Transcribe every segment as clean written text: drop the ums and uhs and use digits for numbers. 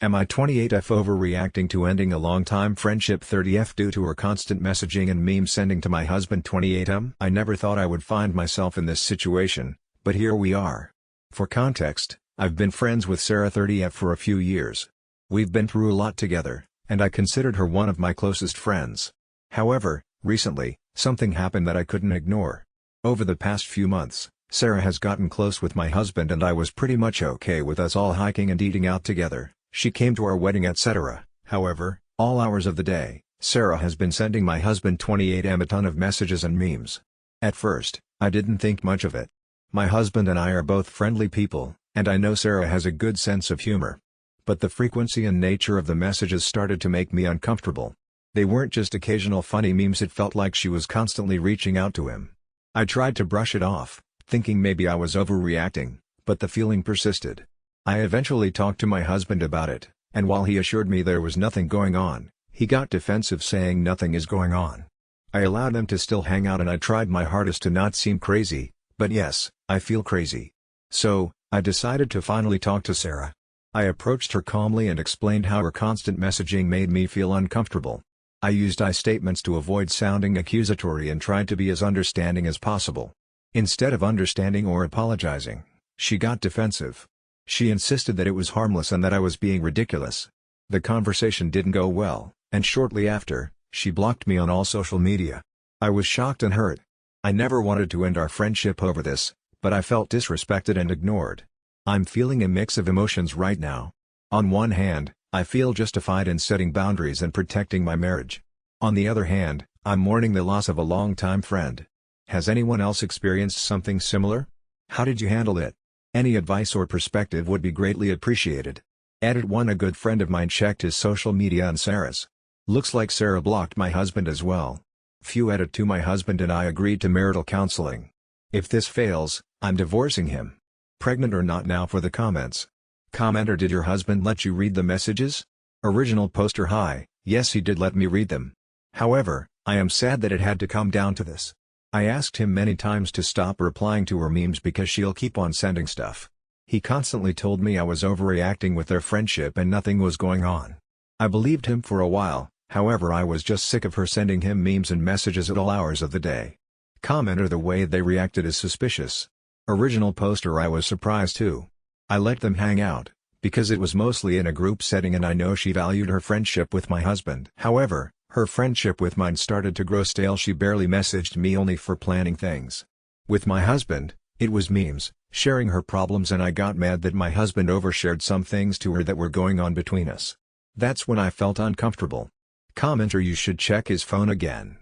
Am I 28F overreacting to ending a long-time friendship? 30F due to her constant messaging and meme sending to my husband? 28M I never thought I would find myself in this situation, but here we are. For context, I've been friends with Sarah 30F for a few years. We've been through a lot together, and I considered her one of my closest friends. However, recently, something happened that I couldn't ignore. Over the past few months, Sarah has gotten close with my husband and I was pretty much okay with us all hiking and eating out together. She came to our wedding, etc. However, all hours of the day, Sarah has been sending my husband 28M a ton of messages and memes. At first, I didn't think much of it. My husband and I are both friendly people, and I know Sarah has a good sense of humor. But the frequency and nature of the messages started to make me uncomfortable. They weren't just occasional funny memes, it felt like she was constantly reaching out to him. I tried to brush it off, thinking maybe I was overreacting, but the feeling persisted. I eventually talked to my husband about it, and while he assured me there was nothing going on, he got defensive saying nothing is going on. I allowed them to still hang out and I tried my hardest to not seem crazy, but yes, I feel crazy. So, I decided to finally talk to Sarah. I approached her calmly and explained how her constant messaging made me feel uncomfortable. I used I statements to avoid sounding accusatory and tried to be as understanding as possible. Instead of understanding or apologizing, she got defensive. She insisted that it was harmless and that I was being ridiculous. The conversation didn't go well, and shortly after, she blocked me on all social media. I was shocked and hurt. I never wanted to end our friendship over this, but I felt disrespected and ignored. I'm feeling a mix of emotions right now. On one hand, I feel justified in setting boundaries and protecting my marriage. On the other hand, I'm mourning the loss of a longtime friend. Has anyone else experienced something similar? How did you handle it? Any advice or perspective would be greatly appreciated. Edit 1. A good friend of mine checked his social media and Sarah's. Looks like Sarah blocked my husband as well. Few. Edit 2. My husband and I agreed to marital counseling. If this fails, I'm divorcing him. Pregnant or not? Now for the comments. Commenter: did your husband let you read the messages? Original poster: hi, yes, he did let me read them. However, I am sad that it had to come down to this. I asked him many times to stop replying to her memes because she'll keep on sending stuff. He constantly told me I was overreacting with their friendship and nothing was going on. I believed him for a while, however I was just sick of her sending him memes and messages at all hours of the day. Commenter: the way they reacted is suspicious. Original poster: I was surprised too. I let them hang out, because it was mostly in a group setting and I know she valued her friendship with my husband. However, her friendship with mine started to grow stale. She barely messaged me, only for planning things. With my husband, it was memes, sharing her problems, and I got mad that my husband overshared some things to her that were going on between us. That's when I felt uncomfortable. Commenter: you should check his phone again.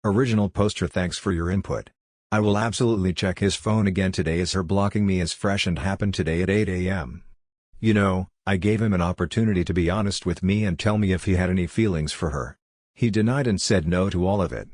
Original poster: thanks for your input. I will absolutely check his phone again today as her blocking me is fresh and happened today at 8 a.m. You know, I gave him an opportunity to be honest with me and tell me if he had any feelings for her. He denied and said no to all of it.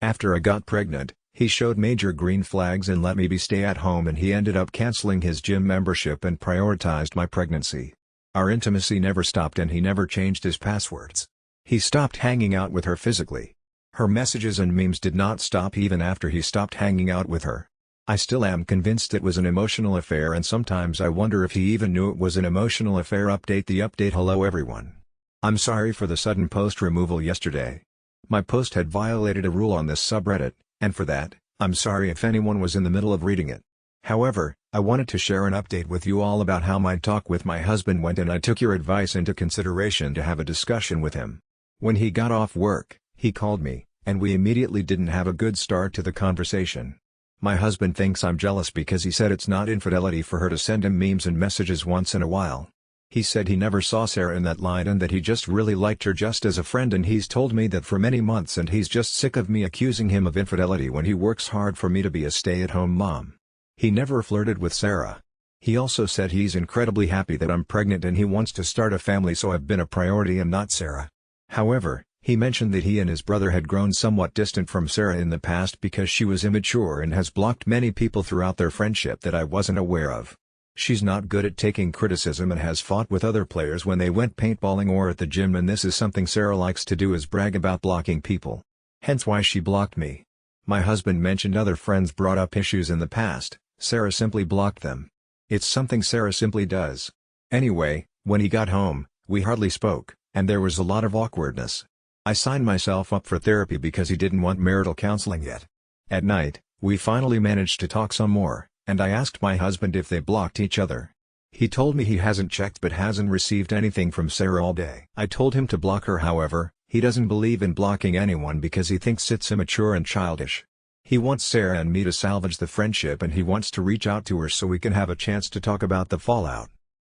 After I got pregnant, he showed major green flags and let me be stay at home, and he ended up canceling his gym membership and prioritized my pregnancy. Our intimacy never stopped and he never changed his passwords. He stopped hanging out with her physically. Her messages and memes did not stop even after he stopped hanging out with her. I still am convinced it was an emotional affair, and sometimes I wonder if he even knew it was an emotional affair. Update: the update. Hello everyone. I'm sorry for the sudden post removal yesterday. My post had violated a rule on this subreddit, and for that, I'm sorry if anyone was in the middle of reading it. However, I wanted to share an update with you all about how my talk with my husband went, and I took your advice into consideration to have a discussion with him. When he got off work, he called me, and we immediately didn't have a good start to the conversation. My husband thinks I'm jealous because he said it's not infidelity for her to send him memes and messages once in a while. He said he never saw Sarah in that light and that he just really liked her just as a friend, and he's told me that for many months and he's just sick of me accusing him of infidelity when he works hard for me to be a stay-at-home mom. He never flirted with Sarah. He also said he's incredibly happy that I'm pregnant and he wants to start a family, so I've been a priority and not Sarah. However, he mentioned that he and his brother had grown somewhat distant from Sarah in the past because she was immature and has blocked many people throughout their friendship that I wasn't aware of. She's not good at taking criticism and has fought with other players when they went paintballing or at the gym, and this is something Sarah likes to do, is brag about blocking people. Hence why she blocked me. My husband mentioned other friends brought up issues in the past. Sarah simply blocked them. It's something Sarah simply does. Anyway, when he got home, We hardly spoke, and there was a lot of awkwardness. I signed myself up for therapy because he didn't want marital counseling yet. At night, we finally managed to talk some more, and I asked my husband if they blocked each other. He told me he hasn't checked but hasn't received anything from Sarah all day. I told him to block her. However, he doesn't believe in blocking anyone because he thinks it's immature and childish. He wants Sarah and me to salvage the friendship, and he wants to reach out to her so we can have a chance to talk about the fallout.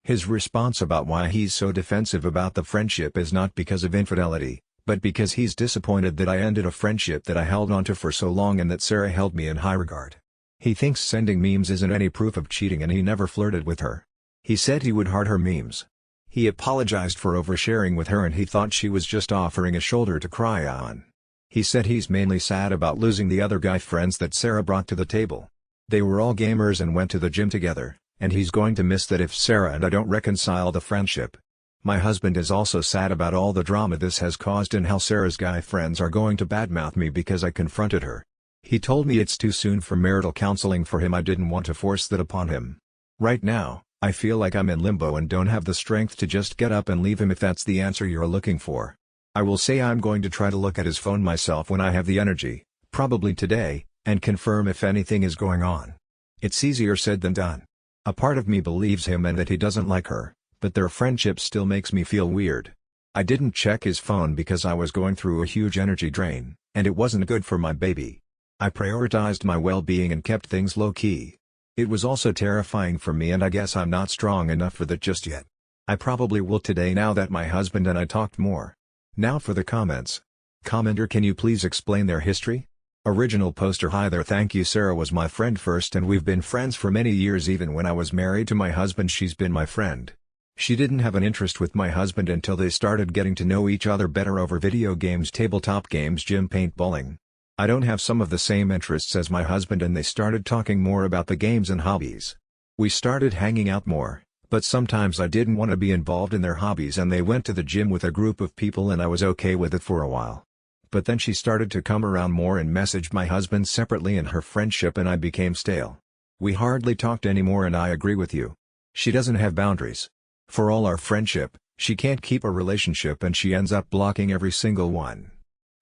His response about why he's so defensive about the friendship is not because of infidelity, but because he's disappointed that I ended a friendship that I held onto for so long and that Sarah held me in high regard. He thinks sending memes isn't any proof of cheating and he never flirted with her. He said he would heart her memes. He apologized for oversharing with her and he thought she was just offering a shoulder to cry on. He said he's mainly sad about losing the other guy friends that Sarah brought to the table. They were all gamers and went to the gym together, and he's going to miss that if Sarah and I don't reconcile the friendship. My husband is also sad about all the drama this has caused and how Sarah's guy friends are going to badmouth me because I confronted her. He told me it's too soon for marital counseling for him. I didn't want to force that upon him. Right now, I feel like I'm in limbo and don't have the strength to just get up and leave him if that's the answer you're looking for. I will say I'm going to try to look at his phone myself when I have the energy, probably today, and confirm if anything is going on. It's easier said than done. A part of me believes him and that he doesn't like her, but their friendship still makes me feel weird. I didn't check his phone because I was going through a huge energy drain, and it wasn't good for my baby. I prioritized my well-being and kept things low-key. It was also terrifying for me, and I guess I'm not strong enough for that just yet. I probably will today now that my husband and I talked more. Now for the comments. Commenter, can you please explain their history? Original poster, hi there, thank you. Sarah was my friend first and we've been friends for many years. Even when I was married to my husband she's been my friend. She didn't have an interest with my husband until they started getting to know each other better over video games, tabletop games, gym, paintballing. I don't have some of the same interests as my husband and they started talking more about the games and hobbies. We started hanging out more, but sometimes I didn't want to be involved in their hobbies and they went to the gym with a group of people and I was okay with it for a while. But then she started to come around more and messaged my husband separately and her friendship and I became stale. We hardly talked anymore and I agree with you. She doesn't have boundaries. For all our friendship, she can't keep a relationship and she ends up blocking every single one.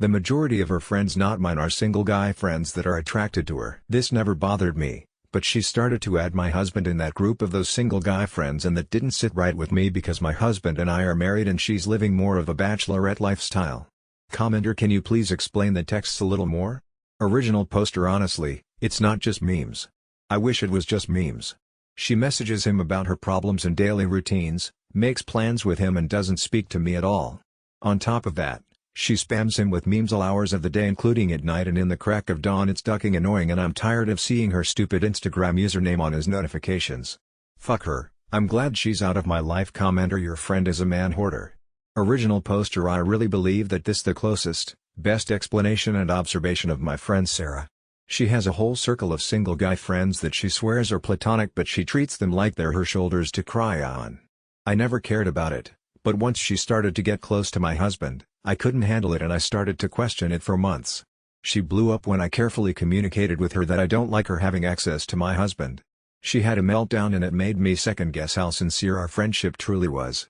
The majority of her friends, not mine, are single guy friends that are attracted to her. This never bothered me, but she started to add my husband in that group of those single guy friends and that didn't sit right with me because my husband and I are married and she's living more of a bachelorette lifestyle. Commenter, can you please explain the texts a little more? Original poster, honestly, it's not just memes. I wish it was just memes. She messages him about her problems and daily routines, makes plans with him and doesn't speak to me at all. On top of that, she spams him with memes all hours of the day including at night and in the crack of dawn. It's fucking annoying and I'm tired of seeing her stupid Instagram username on his notifications. Fuck her, I'm glad she's out of my life. Commenter, your friend is a man hoarder. Original poster, I really believe that this the closest, best explanation and observation of my friend Sarah. She has a whole circle of single guy friends that she swears are platonic but she treats them like they're her shoulders to cry on. I never cared about it, but once she started to get close to my husband, I couldn't handle it and I started to question it for months. She blew up when I carefully communicated with her that I don't like her having access to my husband. She had a meltdown and it made me second guess how sincere our friendship truly was.